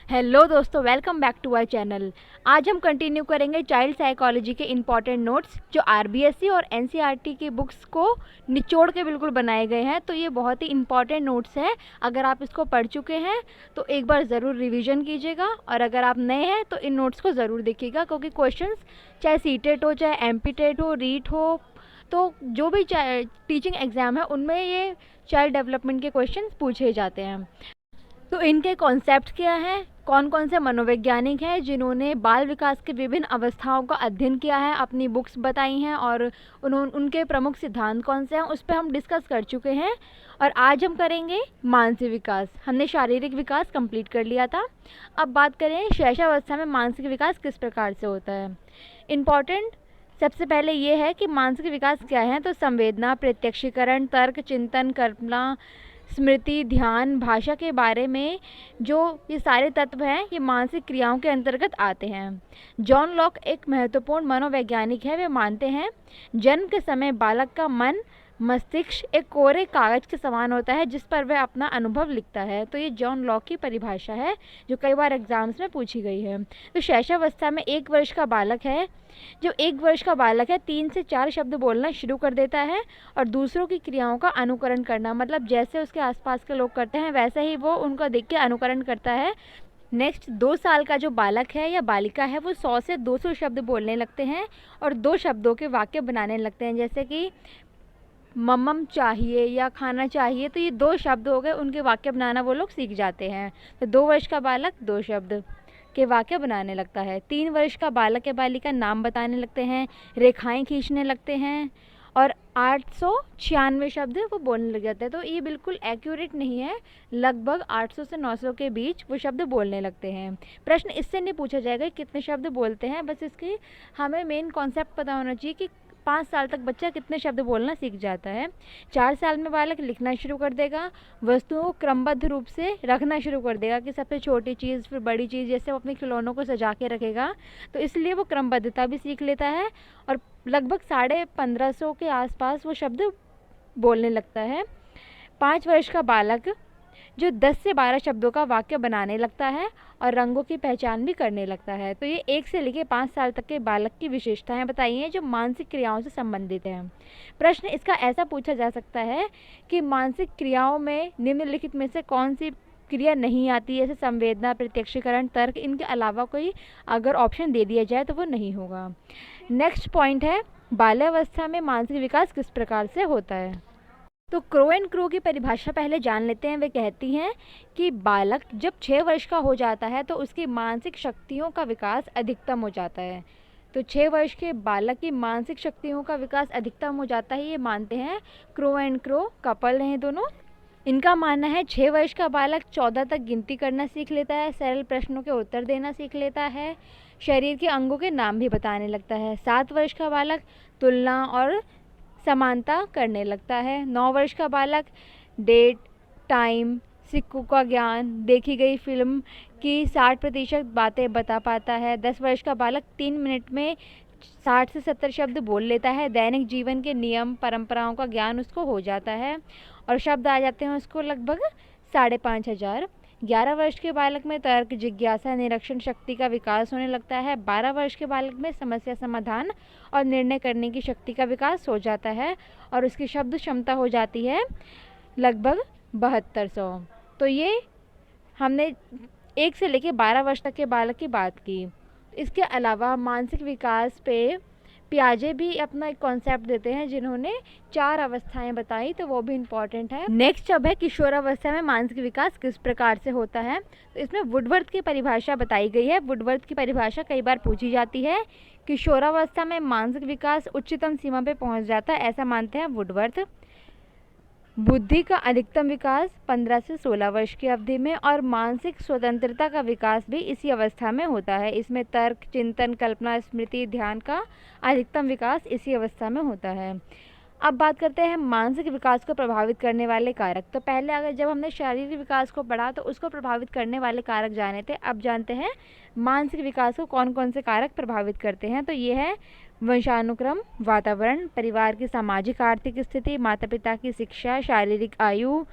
Hello दोस्तों, welcome back to our channel. आज हम कंटिन्यू करेंगे चाइल्ड साइकोलॉजी के इम्पॉर्टेंट नोट्स जो आरबीएसई और एनसीईआरटी की बुक्स को निचोड़ के बिल्कुल बनाए गए हैं। तो ये बहुत ही इम्पॉर्टेंट नोट्स हैं। अगर आप इसको पढ़ चुके हैं तो एक बार ज़रूर रिवीजन कीजिएगा, और अगर आप नए हैं तो इन नोट्स को ज़रूर देखिएगा, क्योंकि क्वेश्चंस चाहे सीटेट हो, चाहे एमपीटेट हो, रीट हो, तो जो भी टीचिंग एग्ज़ाम है उनमें ये चाइल्ड डेवलपमेंट के क्वेश्चन पूछे जाते हैं। तो इनके कॉन्सेप्ट क्या हैं, कौन कौन से मनोवैज्ञानिक हैं जिन्होंने बाल विकास के विभिन्न अवस्थाओं का अध्ययन किया है, अपनी बुक्स बताई हैं, और उनके प्रमुख सिद्धांत कौन से हैं, उस पर हम डिस्कस कर चुके हैं। और आज हम करेंगे मानसिक विकास। हमने शारीरिक विकास कंप्लीट कर लिया था। अब बात करें शैशवावस्था में मानसिक विकास किस प्रकार से होता है। इम्पॉर्टेंट सबसे पहले ये है कि मानसिक विकास क्या है। तो संवेदना, प्रत्यक्षीकरण, तर्क, चिंतन, कल्पना, स्मृति, ध्यान, भाषा के बारे में जो ये सारे तत्व हैं, ये मानसिक क्रियाओं के अंतर्गत आते हैं। जॉन लॉक एक महत्वपूर्ण मनोवैज्ञानिक है। वे मानते हैं जन्म के समय बालक का मन, मस्तिष्क एक कोरे कागज के समान होता है जिस पर वह अपना अनुभव लिखता है। तो ये जॉन लॉक की परिभाषा है जो कई बार एग्जाम्स में पूछी गई है। तो शैशवावस्था में 1 वर्ष का बालक है। जो 1 वर्ष का बालक है 3 से 4 शब्द बोलना शुरू कर देता है और दूसरों की क्रियाओं का अनुकरण करना, मतलब जैसे उसके आसपास के लोग करते हैं वैसे ही वो उनको देख के अनुकरण करता है। नेक्स्ट 2 साल का जो बालक है या बालिका है वो 100 से 200 शब्द बोलने लगते हैं और 2 शब्दों के वाक्य बनाने लगते हैं, जैसे कि मम्मम चाहिए या खाना चाहिए। तो ये 2 शब्द हो गए, उनके वाक्य बनाना वो लोग सीख जाते हैं। तो 2 वर्ष का बालक 2 शब्द के वाक्य बनाने लगता है। 3 वर्ष का बालक या बालिका नाम बताने लगते हैं, रेखाएं खींचने लगते हैं और 896 शब्द वो बोलने लग जाते हैं। तो ये बिल्कुल एक्यूरेट नहीं है, लगभग 800 से 900 के बीच वो शब्द बोलने लगते हैं। प्रश्न इससे नहीं पूछा जाएगा कितने शब्द बोलते हैं, बस इसके हमें मेन कॉन्सेप्ट पता होना चाहिए कि 5 साल तक बच्चा कितने शब्द बोलना सीख जाता है। 4 साल में बालक लिखना शुरू कर देगा, वस्तुओं को क्रमबद्ध रूप से रखना शुरू कर देगा कि सबसे छोटी चीज़ फिर बड़ी चीज़, जैसे वो अपने खिलौनों को सजा के रखेगा, तो इसलिए वो क्रमबद्धता भी सीख लेता है और लगभग 1550 के आसपास वो शब्द बोलने लगता है। 5 वर्ष का बालक जो 10 से 12 शब्दों का वाक्य बनाने लगता है और रंगों की पहचान भी करने लगता है। तो ये 1 से लेकर 5 साल तक के बालक की विशेषताएं बताई हैं जो मानसिक क्रियाओं से संबंधित हैं। प्रश्न इसका ऐसा पूछा जा सकता है कि मानसिक क्रियाओं में निम्नलिखित में से कौन सी क्रिया नहीं आती है, जैसे संवेदना, प्रत्यक्षीकरण, तर्क, इनके अलावा कोई अगर ऑप्शन दे दिया जाए तो वो नहीं होगा। नेक्स्ट पॉइंट है बाल्यावस्था में मानसिक विकास किस प्रकार से होता है। तो क्रो एंड क्रो की परिभाषा पहले जान लेते हैं। वे कहती हैं कि बालक जब 6 वर्ष का हो जाता है तो उसकी मानसिक शक्तियों का विकास अधिकतम हो जाता है। तो 6 वर्ष के बालक की मानसिक शक्तियों का विकास अधिकतम हो जाता है, ये मानते हैं क्रो एंड क्रो, कपल हैं दोनों। इनका मानना है 6 वर्ष का बालक 14 तक गिनती करना सीख लेता है, सरल प्रश्नों के उत्तर देना सीख लेता है, शरीर के अंगों के नाम भी बताने लगता है। 7 वर्ष का बालक तुलना और समानता करने लगता है। 9 वर्ष का बालक डेट, टाइम, सिक्कों का ज्ञान, देखी गई फिल्म की 60% बातें बता पाता है। 10 वर्ष का बालक 3 मिनट में 60 से 70 शब्द बोल लेता है। दैनिक जीवन के नियम, परंपराओं का ज्ञान उसको हो जाता है और शब्द आ जाते हैं उसको लगभग 5,500। 11 वर्ष के बालक में तर्क, जिज्ञासा, निरीक्षण शक्ति का विकास होने लगता है। 12 वर्ष के बालक में समस्या समाधान और निर्णय करने की शक्ति का विकास हो जाता है और उसकी शब्द क्षमता हो जाती है लगभग 7200। तो ये हमने 1 से लेकर 12 वर्ष तक के बालक की बात की। इसके अलावा मानसिक विकास पे पियाजे भी अपना एक कॉन्सेप्ट देते हैं जिन्होंने 4 अवस्थाएं बताई, तो वो भी इम्पॉर्टेंट है। नेक्स्ट अब है किशोरावस्था में मानसिक विकास किस प्रकार से होता है। तो इसमें वुडवर्थ की परिभाषा बताई गई है। वुडवर्थ की परिभाषा कई बार पूछी जाती है। किशोरावस्था में मानसिक विकास उच्चतम सीमा पे पहुंच जाता है, ऐसा मानते हैं वुडवर्थ। बुद्धि का अधिकतम विकास 15 से 16 वर्ष की अवधि में और मानसिक स्वतंत्रता का विकास भी इसी अवस्था में होता है। इसमें तर्क, चिंतन, कल्पना, स्मृति, ध्यान का अधिकतम विकास इसी अवस्था में होता है। अब बात करते हैं मानसिक विकास को प्रभावित करने वाले कारक। तो पहले अगर जब हमने शारीरिक विकास को पढ़ा तो उसको प्रभावित करने वाले कारक जाने थे, अब जानते हैं मानसिक विकास को कौन कौन से कारक प्रभावित करते हैं। तो ये है वंशानुक्रम, वातावरण, परिवार की सामाजिक आर्थिक स्थिति, माता पिता की शिक्षा, शारीरिक आयु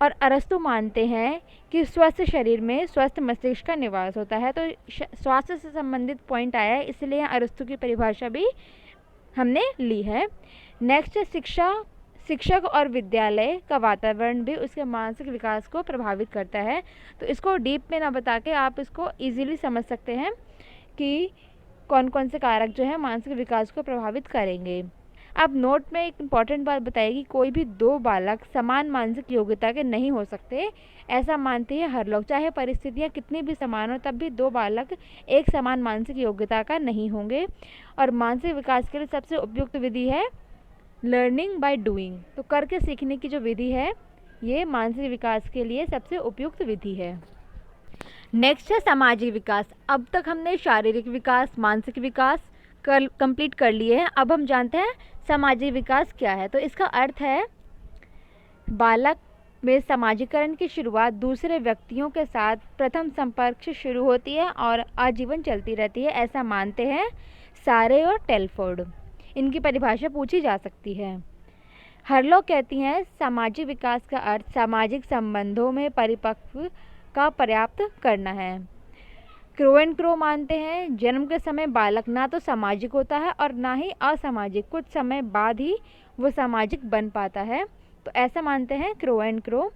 और अरस्तु मानते हैं कि स्वस्थ शरीर में स्वस्थ मस्तिष्क का निवास होता है। तो स्वास्थ्य से संबंधित पॉइंट आया है, इसलिए अरस्तु की परिभाषा भी हमने ली है। नेक्स्ट है शिक्षक और विद्यालय का वातावरण भी उसके मानसिक विकास को प्रभावित करता है। तो इसको डीप में ना बता के आप इसको इजीली समझ सकते हैं कि कौन कौन से कारक जो है मानसिक विकास को प्रभावित करेंगे। अब नोट में एक इम्पॉर्टेंट बात बताएगी, कोई भी दो बालक समान मानसिक योग्यता के नहीं हो सकते, ऐसा मानते हैं हर लोग। चाहे परिस्थितियाँ कितनी भी समान हो, तब भी दो बालक एक समान मानसिक योग्यता का नहीं होंगे। और मानसिक विकास के लिए सबसे उपयुक्त विधि है लर्निंग बाय डूइंग। तो करके सीखने की जो विधि है, ये मानसिक विकास के लिए सबसे उपयुक्त विधि है। नेक्स्ट है सामाजिक विकास। अब तक हमने शारीरिक विकास, मानसिक विकास कंप्लीट कर लिए हैं। अब हम जानते हैं सामाजिक विकास क्या है। तो इसका अर्थ है बालक में सामाजिकरण की शुरुआत दूसरे व्यक्तियों के साथ प्रथम संपर्क से शुरू होती है और आजीवन चलती रहती है, ऐसा मानते हैं सारे और टेलफोर्ड। इनकी परिभाषा पूछी जा सकती है। हरलोग कहती हैं सामाजिक विकास का अर्थ सामाजिक संबंधों में परिपक्व का पर्याप्त करना है। क्रो एंड क्रो मानते हैं जन्म के समय बालक ना तो सामाजिक होता है और ना ही असामाजिक, कुछ समय बाद ही वो सामाजिक बन पाता है। तो ऐसा मानते हैं क्रो एंड क्रो।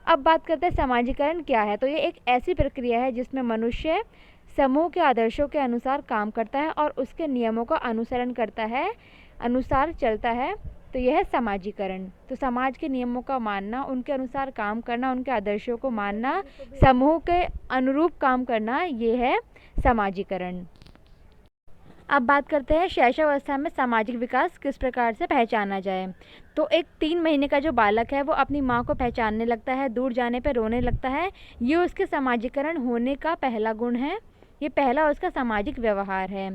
अब बात करते हैं सामाजिकरण क्या है। तो ये एक ऐसी प्रक्रिया है जिसमें मनुष्य समूह के आदर्शों के अनुसार काम करता है और उसके नियमों का अनुसरण करता है, अनुसार चलता है। तो यह है समाजीकरण। तो समाज के नियमों का मानना, उनके अनुसार काम करना, उनके आदर्शों को मानना, समूह के अनुरूप काम करना, ये है समाजीकरण। अब बात करते हैं शैशवावस्था में सामाजिक विकास किस प्रकार से पहचाना जाए। तो एक 3 महीने का जो बालक है वो अपनी माँ को पहचानने लगता है, दूर जाने पर रोने लगता है। ये उसके समाजीकरण होने का पहला गुण है, ये पहला उसका सामाजिक व्यवहार है।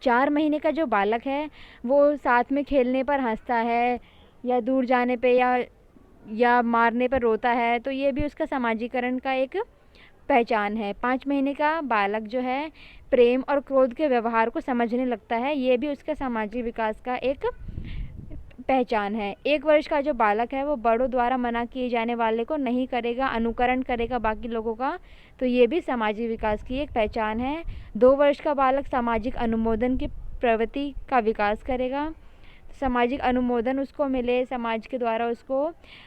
4 महीने का जो बालक है वो साथ में खेलने पर हंसता है या दूर जाने पे या मारने पर रोता है, तो ये भी उसका समाजीकरण का एक पहचान है। 5 महीने का बालक जो है प्रेम और क्रोध के व्यवहार को समझने लगता है, ये भी उसके सामाजिक विकास का एक पहचान है। 1 वर्ष का जो बालक है वो बड़ों द्वारा मना किए जाने वाले को नहीं करेगा, अनुकरण करेगा बाकी लोगों का, तो ये भी सामाजिक विकास की एक पहचान है। 2 वर्ष का बालक सामाजिक अनुमोदन की प्रवृत्ति का विकास करेगा, सामाजिक अनुमोदन उसको मिले, समाज के द्वारा उसको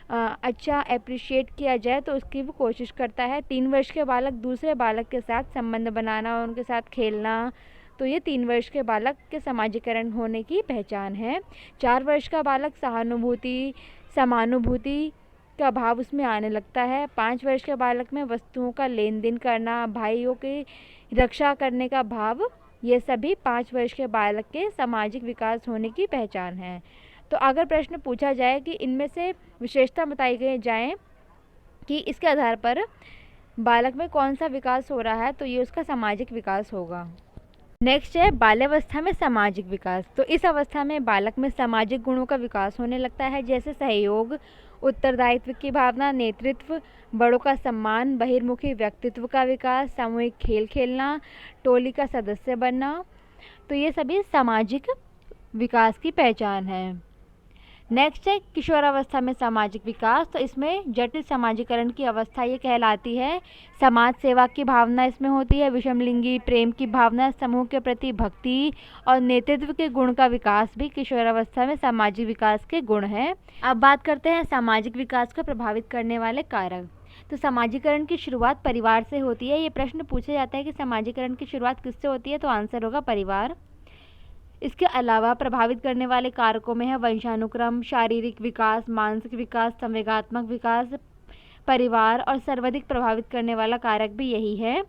अच्छा अप्रिशिएट किया जाए, तो उसकी वो कोशिश करता है। 3 वर्ष के बालक दूसरे बालक के साथ संबंध बनाना, उनके साथ खेलना, तो ये 3 वर्ष के बालक के समाजीकरण होने की पहचान है। 4 वर्ष का बालक सहानुभूति, समानुभूति का भाव उसमें आने लगता है। 5 वर्ष के बालक में वस्तुओं का लेन देन करना, भाइयों की रक्षा करने का भाव, ये सभी 5 वर्ष के बालक के सामाजिक विकास होने की पहचान है। तो अगर प्रश्न पूछा जाए कि इनमें से विशेषता बताई गई जाए कि इसके आधार पर बालक में कौन सा विकास हो रहा है, तो ये उसका सामाजिक विकास होगा। नेक्स्ट है बाल्यावस्था में सामाजिक विकास। तो इस अवस्था में बालक में सामाजिक गुणों का विकास होने लगता है, जैसे सहयोग, उत्तरदायित्व की भावना, नेतृत्व, बड़ों का सम्मान, बहिर्मुखी व्यक्तित्व का विकास, सामूहिक खेल खेलना, टोली का सदस्य बनना, तो ये सभी सामाजिक विकास की पहचान है। नेक्स्ट है किशोरावस्था में सामाजिक विकास। तो इसमें जटिल समाजीकरण की अवस्था ये कहलाती है। समाज सेवा की भावना इसमें होती है, विषमलिंगी प्रेम की भावना, समूह के प्रति भक्ति और नेतृत्व के गुण का विकास भी किशोरावस्था में सामाजिक विकास के गुण हैं। अब बात करते हैं सामाजिक विकास को प्रभावित करने वाले कारक। तो समाजीकरण की शुरुआत परिवार से होती है। ये प्रश्न पूछा जाता है कि समाजीकरण की शुरुआत किससे होती है, तो आंसर होगा परिवार। इसके अलावा प्रभावित करने वाले कारकों में है वंशानुक्रम, शारीरिक विकास, मानसिक विकास, संवेगात्मक विकास, परिवार, और सर्वाधिक प्रभावित करने वाला कारक भी यही है।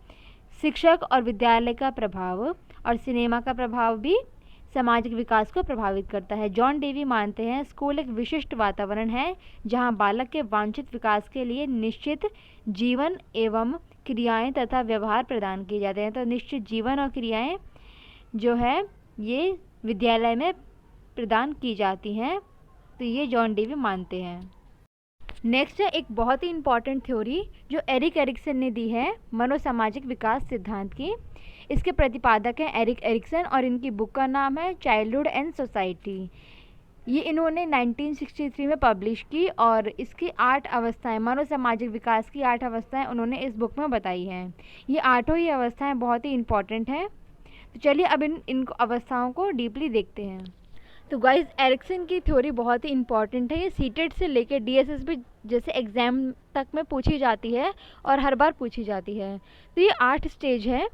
शिक्षक और विद्यालय का प्रभाव और सिनेमा का प्रभाव भी सामाजिक विकास को प्रभावित करता है। जॉन डेवी मानते हैं स्कूल एक विशिष्ट वातावरण है जहां बालक के वांछित विकास के लिए निश्चित जीवन एवं क्रियाएं तथा व्यवहार प्रदान किए जाते हैं। तो निश्चित जीवन और क्रियाएं जो है ये विद्यालय में प्रदान की जाती हैं, तो ये जॉन डेवी मानते हैं। नेक्स्ट है एक बहुत ही इम्पॉर्टेंट थ्योरी जो एरिक एरिक्सन ने दी है, मनोसामाजिक विकास सिद्धांत की। इसके प्रतिपादक हैं एरिक एरिक्सन और इनकी बुक का नाम है चाइल्डहुड एंड सोसाइटी। ये इन्होंने 1963 में पब्लिश की और इसकी 8 अवस्थाएं, मनोसामाजिक विकास की 8 अवस्थाएं उन्होंने इस बुक में बताई हैं। ये 8 ही अवस्थाएं बहुत ही इंपॉर्टेंट हैं। तो चलिए अब इन अवस्थाओं को डीपली देखते हैं। तो गाइस, एरिक्सन की थ्योरी बहुत ही इंपॉर्टेंट है। ये सीटेट से लेकर डीएसएसबी जैसे एग्ज़ाम तक में पूछी जाती है और हर बार पूछी जाती है। तो ये 8 स्टेज है,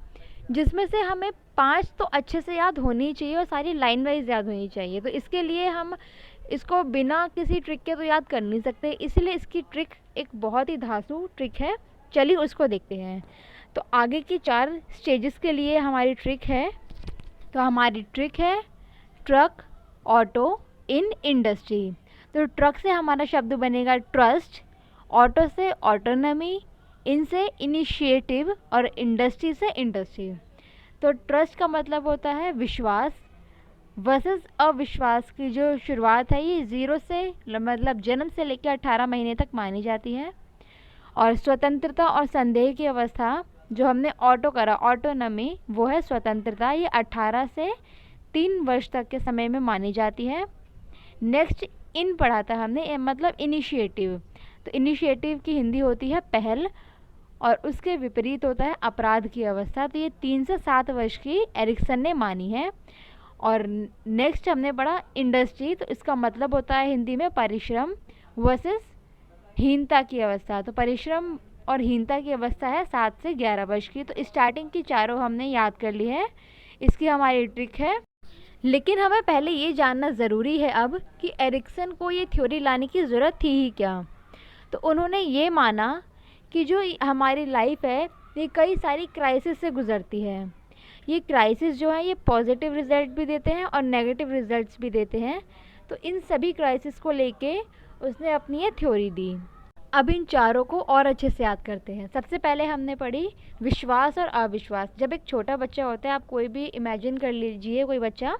जिसमें से हमें 5 तो अच्छे से याद होनी चाहिए और सारी लाइन वाइज याद होनी चाहिए। तो इसके लिए हम इसको बिना किसी ट्रिक के तो याद कर नहीं सकते, इसलिए इसकी ट्रिक एक बहुत ही धांसू ट्रिक है। चलिए उसको देखते हैं। तो आगे की 4 स्टेजेस के लिए हमारी ट्रिक है। तो हमारी ट्रिक है ट्रक, ऑटो, इन, इंडस्ट्री। तो ट्रक से हमारा शब्द बनेगा ट्रस्ट, ऑटो से ऑटोनॉमी, इन से इनिशिएटिव और इंडस्ट्री से इंडस्ट्री। तो ट्रस्ट का मतलब होता है विश्वास वर्सेस अविश्वास की जो शुरुआत है ये 0 से मतलब जन्म से लेकर 18 महीने तक मानी जाती है। और स्वतंत्रता और संदेह की अवस्था जो हमने ऑटो करा, ऑटोनॉमी, वो है स्वतंत्रता। ये 18 से 3 वर्ष तक के समय में मानी जाती है। नेक्स्ट इन पढ़ा था हमने, मतलब इनिशिएटिव। तो इनिशिएटिव की हिंदी होती है पहल और उसके विपरीत होता है अपराध की अवस्था। तो ये 3 से 7 वर्ष की एरिक्सन ने मानी है। और नेक्स्ट हमने पढ़ा इंडस्ट्री। तो इसका मतलब होता है हिंदी में परिश्रम वर्सेस हीनता की अवस्था। तो परिश्रम और हीनता की अवस्था है 7 से 11 वर्ष की। तो स्टार्टिंग की चारों हमने याद कर ली है, इसकी हमारी ट्रिक है। लेकिन हमें पहले ये जानना ज़रूरी है अब कि एरिक्सन को ये थ्योरी लाने की ज़रूरत थी ही क्या। तो उन्होंने ये माना कि जो हमारी लाइफ है ये कई सारी क्राइसिस से गुज़रती है। ये क्राइसिस जो है ये पॉजिटिव रिजल्ट भी देते हैं और नेगेटिव रिजल्ट्स भी देते हैं। तो इन सभी क्राइसिस को लेके उसने अपनी ये थ्योरी दी। अब इन चारों को और अच्छे से याद करते हैं। सबसे पहले हमने पढ़ी विश्वास और अविश्वास। जब एक छोटा बच्चा होता है, आप कोई भी इमेजिन कर लीजिए कोई बच्चा,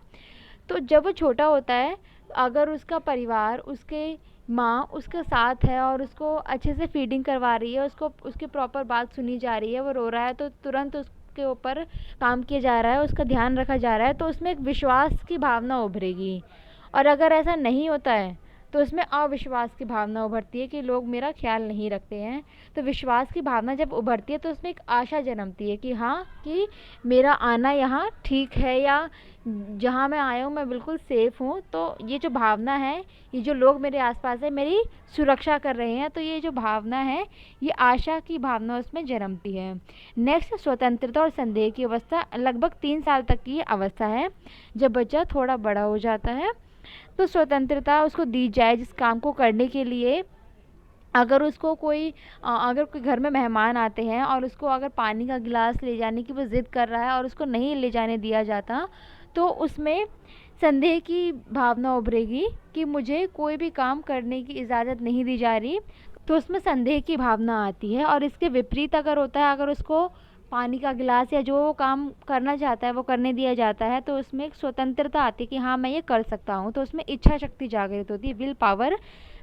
तो जब वो छोटा होता है अगर उसका परिवार, उसके माँ उसके साथ है और उसको अच्छे से फीडिंग करवा रही है, उसको उसकी प्रॉपर बात सुनी जा रही है, वो रो रहा है तो तुरंत उसके ऊपर काम किया जा रहा है, उसका ध्यान रखा जा रहा है, तो उसमें एक विश्वास की भावना उभरेगी। और अगर ऐसा नहीं होता है तो उसमें अविश्वास की भावना उभरती है कि लोग मेरा ख्याल नहीं रखते हैं। तो विश्वास की भावना जब उभरती है तो उसमें एक आशा जन्मती है कि हाँ, कि मेरा आना यहाँ ठीक है या जहाँ मैं आया हूँ मैं बिल्कुल सेफ़ हूँ। तो ये जो भावना है, ये जो लोग मेरे आसपास है मेरी सुरक्षा कर रहे हैं, तो ये जो भावना है ये आशा की भावना उसमें जन्मती है। नेक्स्ट स्वतंत्रता और संदेह की अवस्था लगभग 3 साल तक की अवस्था है। जब बच्चा थोड़ा बड़ा हो जाता है तो स्वतंत्रता उसको दी जाए जिस काम को करने के लिए। अगर उसको अगर कोई घर में मेहमान आते हैं और उसको अगर पानी का गिलास ले जाने की वो ज़िद कर रहा है और उसको नहीं ले जाने दिया जाता, तो उसमें संदेह की भावना उभरेगी कि मुझे कोई भी काम करने की इजाज़त नहीं दी जा रही। तो उसमें संदेह की भावना आती है। और इसके विपरीत अगर होता है, अगर उसको पानी का गिलास या जो वो काम करना चाहता है वो करने दिया जाता है, तो उसमें एक स्वतंत्रता आती है कि हाँ मैं ये कर सकता हूँ। तो उसमें इच्छा शक्ति जागृत होती है, विल पावर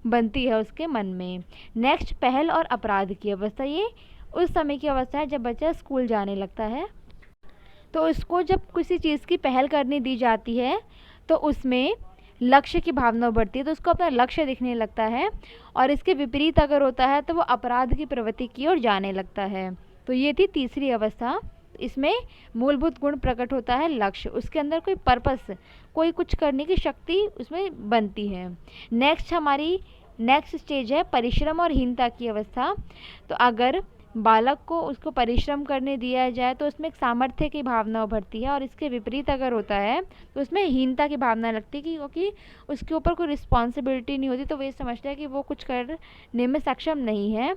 बनती है उसके मन में। नेक्स्ट पहल और अपराध की अवस्था। ये उस समय की अवस्था है जब बच्चा स्कूल जाने लगता है। तो उसको जब किसी चीज़ की पहल करने दी जाती है तो उसमें लक्ष्य की भावना उभरती है, तो उसको अपना लक्ष्य दिखने लगता है। और इसके विपरीत अगर होता है तो वो अपराध की प्रवृत्ति की ओर जाने लगता है। तो ये थी तीसरी अवस्था। इसमें मूलभूत गुण प्रकट होता है लक्ष्य, उसके अंदर कोई पर्पस, कोई कुछ करने की शक्ति उसमें बनती है। नेक्स्ट स्टेज है परिश्रम और हीनता की अवस्था। तो अगर बालक को उसको परिश्रम करने दिया जाए तो उसमें एक सामर्थ्य की भावना उभरती है। और इसके विपरीत अगर होता है तो उसमें हीनता की भावना लगती है, क्योंकि उसके ऊपर कोई रिस्पॉन्सिबिलिटी नहीं होती, तो वो ये समझता है कि वो कुछ करने में सक्षम नहीं है।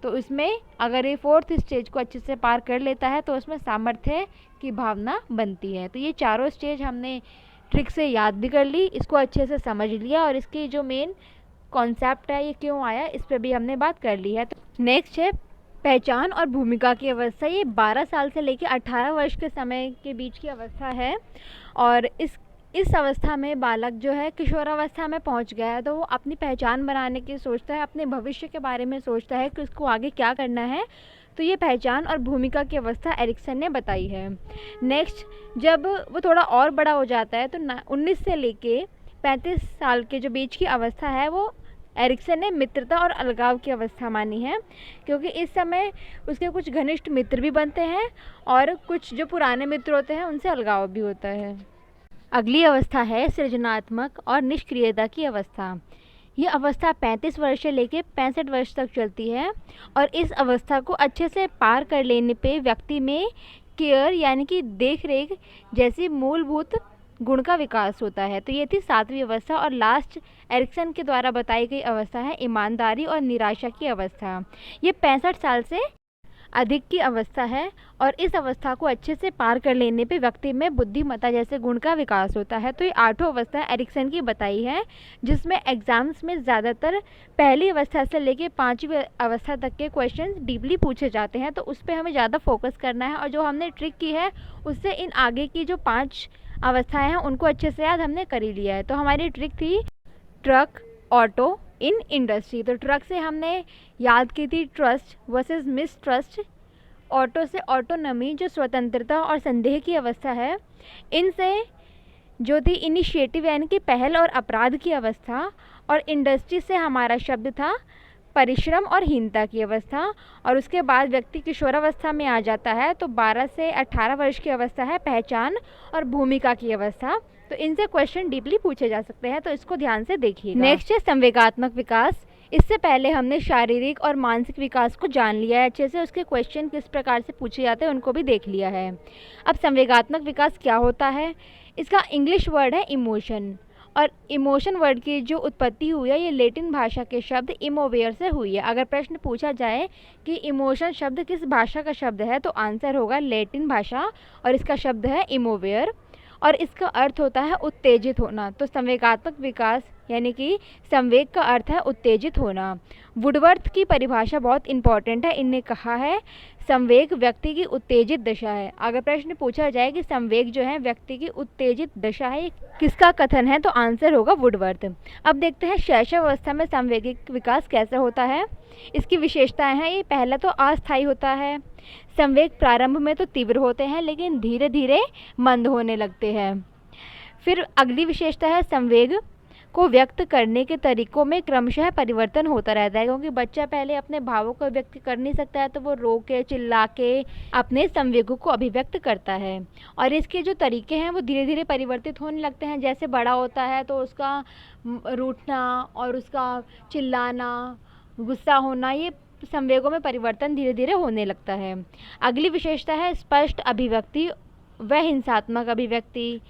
तो इसमें अगर ये 4th स्टेज को अच्छे से पार कर लेता है तो उसमें सामर्थ्य की भावना बनती है। तो ये चारों स्टेज हमने ट्रिक से याद भी कर ली, इसको अच्छे से समझ लिया और इसकी जो मेन कॉन्सेप्ट है ये क्यों आया इस पर भी हमने बात कर ली है। तो नेक्स्ट है पहचान और भूमिका की अवस्था। ये 12 साल से लेकर 18 वर्ष के समय के बीच की अवस्था है। और इस अवस्था में बालक जो है किशोरावस्था में पहुंच गया है, तो वो अपनी पहचान बनाने की सोचता है, अपने भविष्य के बारे में सोचता है कि उसको आगे क्या करना है। तो ये पहचान और भूमिका की अवस्था एरिक्सन ने बताई है। नेक्स्ट जब वो थोड़ा और बड़ा हो जाता है तो 19 से लेके 35 साल के जो बीच की अवस्था है वो एरिक्सन ने मित्रता और अलगाव की अवस्था मानी है, क्योंकि इस समय उसके कुछ घनिष्ठ मित्र भी बनते हैं और कुछ जो पुराने मित्र होते हैं उनसे अलगाव भी होता है। अगली अवस्था है सृजनात्मक और निष्क्रियता की अवस्था। ये अवस्था 35 वर्ष से लेकर 65 वर्ष तक चलती है और इस अवस्था को अच्छे से पार कर लेने पे व्यक्ति में केयर यानी कि देख रेख जैसी मूलभूत गुण का विकास होता है। तो ये थी 7वीं अवस्था। और लास्ट एरिक्सन के द्वारा बताई गई अवस्था है ईमानदारी और निराशा की अवस्था। ये 65 साल से अधिक की अवस्था है और इस अवस्था को अच्छे से पार कर लेने पे व्यक्ति में बुद्धिमत्ता जैसे गुण का विकास होता है। तो ये 8 अवस्था एरिक्सन की बताई है, जिसमें एग्जाम्स में ज़्यादातर पहली अवस्था से लेके 5वीं अवस्था तक के क्वेश्चन डीपली पूछे जाते हैं, तो उस पर हमें ज़्यादा फोकस करना है। और जो हमने ट्रिक की है उससे इन आगे की जो 5 अवस्थाएं हैं उनको अच्छे से याद हमने कर ही लिया है। तो हमारी ट्रिक थी ट्रक, ऑटो, इन इंडस्ट्री। तो ट्रक से हमने याद की थी ट्रस्ट वर्सेस मिसट्रस्ट। ऑटो से ऑटोनॉमी जो स्वतंत्रता और संदेह की अवस्था है। इनसे जो थी इनिशिएटिव यानी कि पहल और अपराध की अवस्था। और इंडस्ट्री से हमारा शब्द था परिश्रम और हीनता की अवस्था। और उसके बाद व्यक्ति किशोरावस्था में आ जाता है, तो 12 से 18 वर्ष की अवस्था है पहचान और भूमिका की अवस्था। तो इनसे क्वेश्चन डीपली पूछे जा सकते हैं, तो इसको ध्यान से देखिए। नेक्स्ट है संवेगात्मक विकास। इससे पहले हमने शारीरिक और मानसिक विकास को जान लिया है अच्छे से, उसके क्वेश्चन किस प्रकार से पूछे जाते हैं उनको भी देख लिया है। अब संवेगात्मक विकास क्या होता है, इसका इंग्लिश वर्ड है इमोशन। और इमोशन वर्ड की जो उत्पत्ति हुई है ये लैटिन भाषा के शब्द इमोवेयर से हुई है। अगर प्रश्न पूछा जाए कि इमोशन शब्द किस भाषा का शब्द है, तो आंसर होगा लैटिन भाषा और इसका शब्द है इमोवेयर और इसका अर्थ होता है उत्तेजित होना। तो संवेगात्मक विकास यानी कि संवेग का अर्थ है उत्तेजित होना। वुडवर्थ की परिभाषा बहुत इंपॉर्टेंट है। इनने कहा है संवेग व्यक्ति की उत्तेजित दशा है। अगर प्रश्न पूछा जाए कि संवेग जो है व्यक्ति की उत्तेजित दशा है, किसका कथन है, तो आंसर होगा वुडवर्थ। अब देखते हैं शैशवावस्था में संवेगिक विकास कैसे होता है। इसकी विशेषताएं हैं, ये पहला तो अस्थायी होता है। संवेग प्रारंभ में तो तीव्र होते हैं लेकिन धीरे धीरे मंद होने लगते हैं। फिर अगली विशेषता है संवेग को व्यक्त करने के तरीकों में क्रमशः परिवर्तन होता रहता है, क्योंकि बच्चा पहले अपने भावों को व्यक्त कर नहीं सकता है, तो वो रो के चिल्ला के अपने संवेगों को अभिव्यक्त करता है। और इसके जो तरीके हैं वो धीरे धीरे परिवर्तित होने लगते हैं। जैसे बड़ा होता है तो उसका रूठना और उसका चिल्लाना, गुस्सा होना, ये संवेगों में परिवर्तन धीरे धीरे होने लगता है। अगली विशेषता है स्पष्ट अभिव्यक्ति व हिंसात्मक अभिव्यक्ति।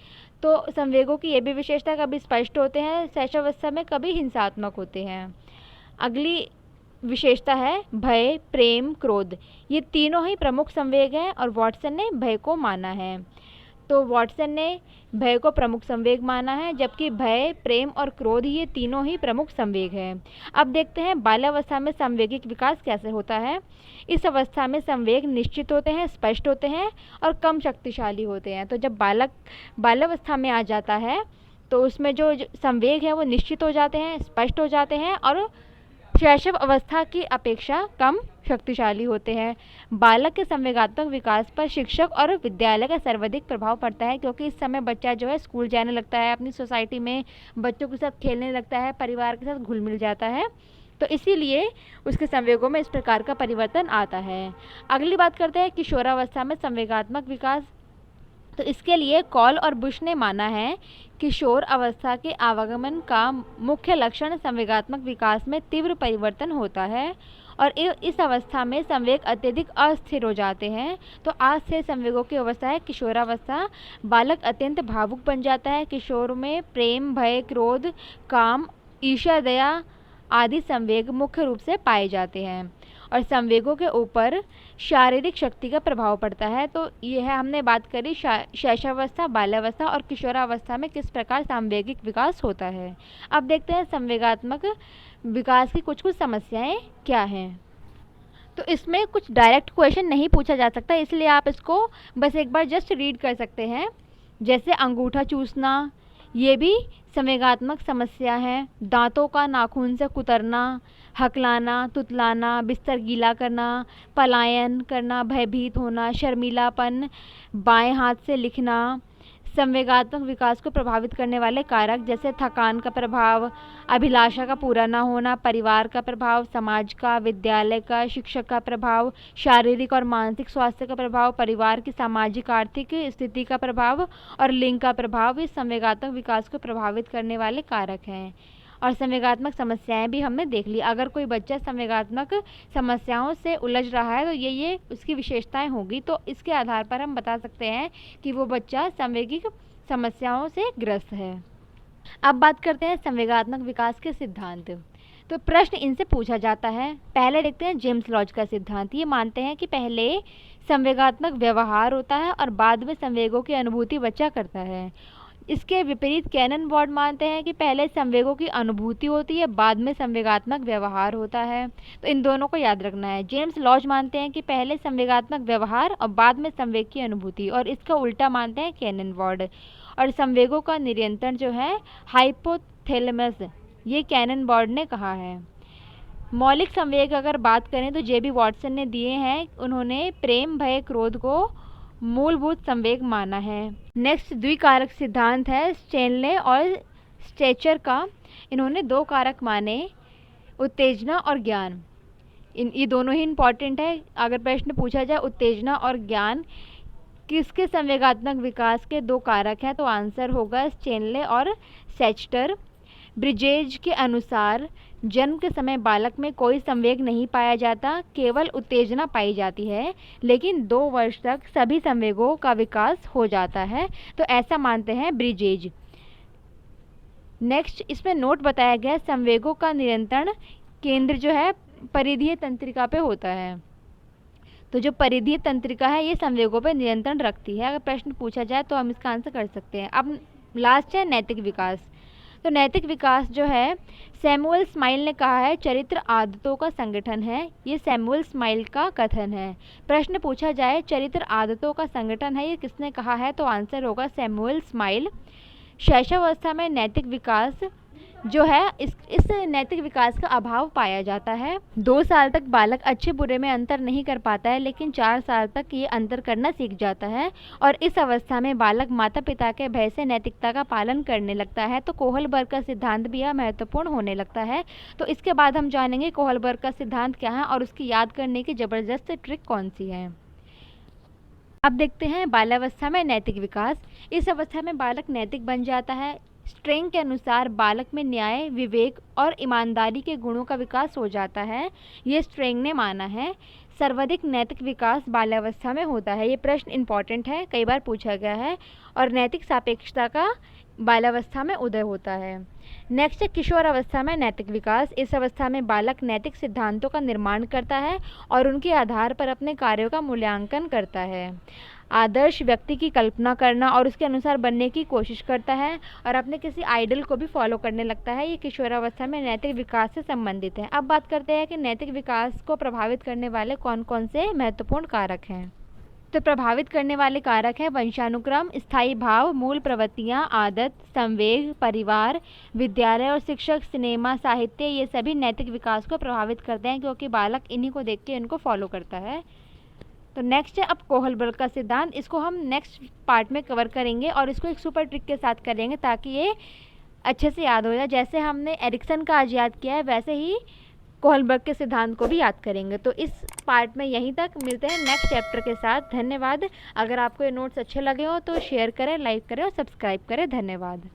तो संवेगों की ये भी विशेषता कभी स्पष्ट होते हैं शैशवावस्था में, कभी हिंसात्मक होते हैं। अगली विशेषता है भय, प्रेम, क्रोध। ये तीनों ही प्रमुख संवेग हैं और वॉटसन ने भय को माना है। तो वॉटसन ने भय को प्रमुख संवेग माना है, जबकि भय, प्रेम और क्रोध ये तीनों ही प्रमुख संवेग हैं। अब देखते हैं बाल्यावस्था में संवेगिक विकास कैसे होता है। इस अवस्था में संवेग निश्चित होते हैं, स्पष्ट होते हैं और कम शक्तिशाली होते हैं। तो जब बालक बाल्यावस्था में आ जाता है तो उसमें जो संवेग हैं वो निश्चित हो जाते हैं, स्पष्ट हो जाते हैं और शैशव अवस्था की अपेक्षा कम शक्तिशाली होते हैं। बालक के संवेगात्मक विकास पर शिक्षक और विद्यालय का सर्वाधिक प्रभाव पड़ता है, क्योंकि इस समय बच्चा जो है स्कूल जाने लगता है, अपनी सोसाइटी में बच्चों के साथ खेलने लगता है, परिवार के साथ घुल मिल जाता है, तो इसीलिए उसके संवेगों में इस प्रकार का परिवर्तन आता है। अगली बात करते हैं किशोरावस्था में संवेगात्मक विकास। तो इसके लिए कॉल और बुश ने माना है किशोर अवस्था के आवागमन का मुख्य लक्षण संवेगात्मक विकास में तीव्र परिवर्तन होता है और इस अवस्था में संवेग अत्यधिक अस्थिर हो जाते हैं। तो अस्थिर संवेगों की अवस्था है किशोरावस्था। बालक अत्यंत भावुक बन जाता है। किशोर में प्रेम, भय, क्रोध, काम, ईर्ष्या, दया आदि संवेग मुख्य रूप से पाए जाते हैं और संवेगों के ऊपर शारीरिक शक्ति का प्रभाव पड़ता है। तो यह हमने बात करी शैशवावस्था, बाल्यावस्था और किशोरावस्था में किस प्रकार संवेगिक विकास होता है। अब देखते हैं संवेगात्मक विकास की कुछ कुछ समस्याएं क्या हैं। तो इसमें कुछ डायरेक्ट क्वेश्चन नहीं पूछा जा सकता, इसलिए आप इसको बस एक बार जस्ट रीड कर सकते हैं। जैसे अंगूठा चूसना, ये भी संवेगात्मक समस्या है। दांतों का नाखून से कुतरना, हकलाना, तुतलाना, बिस्तर गीला करना, पलायन करना, भयभीत होना, शर्मीलापन, बाएं हाथ से लिखना, संवेगात्मक विकास को प्रभावित करने वाले कारक जैसे थकान का प्रभाव, अभिलाषा का पूरा न होना, परिवार का प्रभाव, समाज का, विद्यालय का, शिक्षक का प्रभाव, शारीरिक और मानसिक स्वास्थ्य का प्रभाव, परिवार की सामाजिक आर्थिक स्थिति का प्रभाव और लिंग का प्रभाव, इस संवेगात्मक विकास को प्रभावित करने वाले कारक हैं। और संवेगात्मक समस्याएं भी हमने देख ली। अगर कोई बच्चा संवेगात्मक समस्याओं से उलझ रहा है तो ये उसकी विशेषताएं होगी, तो इसके आधार पर हम बता सकते हैं कि वो बच्चा संवेगिक समस्याओं से ग्रस्त है। अब बात करते हैं संवेगात्मक विकास के सिद्धांत। तो प्रश्न इनसे पूछा जाता है। पहले देखते हैं जेम्स लॉज का सिद्धांत। ये मानते हैं कि पहले संवेगात्मक व्यवहार होता है और बाद में संवेगों की अनुभूति बच्चा करता है। इसके विपरीत कैनन बॉर्ड मानते हैं कि पहले संवेगों की अनुभूति होती है, बाद में संवेगात्मक व्यवहार होता है। तो इन दोनों को याद रखना है। जेम्स लॉज मानते हैं कि पहले संवेगात्मक व्यवहार और बाद में संवेग की अनुभूति, और इसका उल्टा मानते हैं कैनन बॉर्ड। और संवेगों का नियंत्रण जो है हाइपोथैलेमस, ये कैनन बॉर्ड ने कहा है। मौलिक संवेग अगर बात करें तो जेबी वॉटसन ने दिए हैं। उन्होंने प्रेम, भय, क्रोध को मूलभूत संवेग माना है। नेक्स्ट द्विकारक सिद्धांत है स्टेनले और स्ट्रेचर का। इन्होंने दो कारक माने, उत्तेजना और ज्ञान। ये दोनों ही इम्पॉर्टेंट है। अगर प्रश्न पूछा जाए उत्तेजना और ज्ञान किसके संवेगात्मक विकास के दो कारक हैं, तो आंसर होगा स्टेनले और सेचटर। ब्रिजेज के अनुसार जन्म के समय बालक में कोई संवेग नहीं पाया जाता, केवल उत्तेजना पाई जाती है, लेकिन 2 वर्ष तक सभी संवेगों का विकास हो जाता है। तो ऐसा मानते हैं ब्रिजेज। नेक्स्ट इसमें नोट बताया गया संवेगों का नियंत्रण केंद्र जो है परिधीय तंत्रिका पे होता है। तो जो परिधीय तंत्रिका है ये संवेगों पर नियंत्रण रखती है। अगर प्रश्न पूछा जाए तो हम इसका आंसर कर सकते हैं। अब लास्ट है नैतिक विकास। तो नैतिक विकास जो है सैमुअल स्माइल ने कहा है चरित्र आदतों का संगठन है। ये सैमुअल स्माइल का कथन है। प्रश्न पूछा जाए चरित्र आदतों का संगठन है, ये किसने कहा है, तो आंसर होगा सैमुअल स्माइल। शैशवावस्था में नैतिक विकास जो है इस नैतिक विकास का अभाव पाया जाता है। 2 साल तक बालक अच्छे बुरे में अंतर नहीं कर पाता है, लेकिन 4 साल तक ये अंतर करना सीख जाता है और इस अवस्था में बालक माता पिता के भय से नैतिकता का पालन करने लगता है। तो कोहलबर्ग का सिद्धांत भी यह महत्वपूर्ण होने लगता है। तो इसके बाद हम जानेंगे कोहलबर्ग का सिद्धांत क्या है और उसकी याद करने की ज़बरदस्त ट्रिक कौन सी है। अब देखते हैं बाल्यावस्था में नैतिक विकास। इस अवस्था में बालक नैतिक बन जाता है। स्ट्रेंग के अनुसार बालक में न्याय, विवेक और ईमानदारी के गुणों का विकास हो जाता है। ये स्ट्रेंग ने माना है। सर्वाधिक नैतिक विकास बाल्यावस्था में होता है। ये प्रश्न इंपॉर्टेंट है, कई बार पूछा गया है। और नैतिक सापेक्षता का बाल्यावस्था में उदय होता है। नेक्स्ट है किशोर अवस्था में नैतिक विकास। इस अवस्था में बालक नैतिक सिद्धांतों का निर्माण करता है और उनके आधार पर अपने कार्यों का मूल्यांकन करता है। आदर्श व्यक्ति की कल्पना करना और उसके अनुसार बनने की कोशिश करता है और अपने किसी आइडल को भी फॉलो करने लगता है। ये किशोरावस्था में नैतिक विकास से संबंधित है। अब बात करते हैं कि नैतिक विकास को प्रभावित करने वाले कौन कौन से महत्वपूर्ण कारक हैं। तो प्रभावित करने वाले कारक हैं वंशानुक्रम, स्थायी भाव, मूल प्रवृत्तियाँ, आदत, संवेग, परिवार, विद्यालय और शिक्षक, सिनेमा, साहित्य। ये सभी नैतिक विकास को प्रभावित करते हैं क्योंकि बालक इन्हीं को देख के इनको फॉलो करता है। तो नेक्स्ट है अब कोहलबर्ग का सिद्धांत। इसको हम नेक्स्ट पार्ट में कवर करेंगे और इसको एक सुपर ट्रिक के साथ करेंगे ताकि ये अच्छे से याद हो जाए। जैसे हमने एरिक्सन का आज याद किया है वैसे ही कोहलबर्ग के सिद्धांत को भी याद करेंगे। तो इस पार्ट में यहीं तक, मिलते हैं नेक्स्ट चैप्टर के साथ। धन्यवाद। अगर आपको ये नोट्स अच्छे लगे हो तो शेयर करें, लाइक करें और सब्सक्राइब करें। धन्यवाद।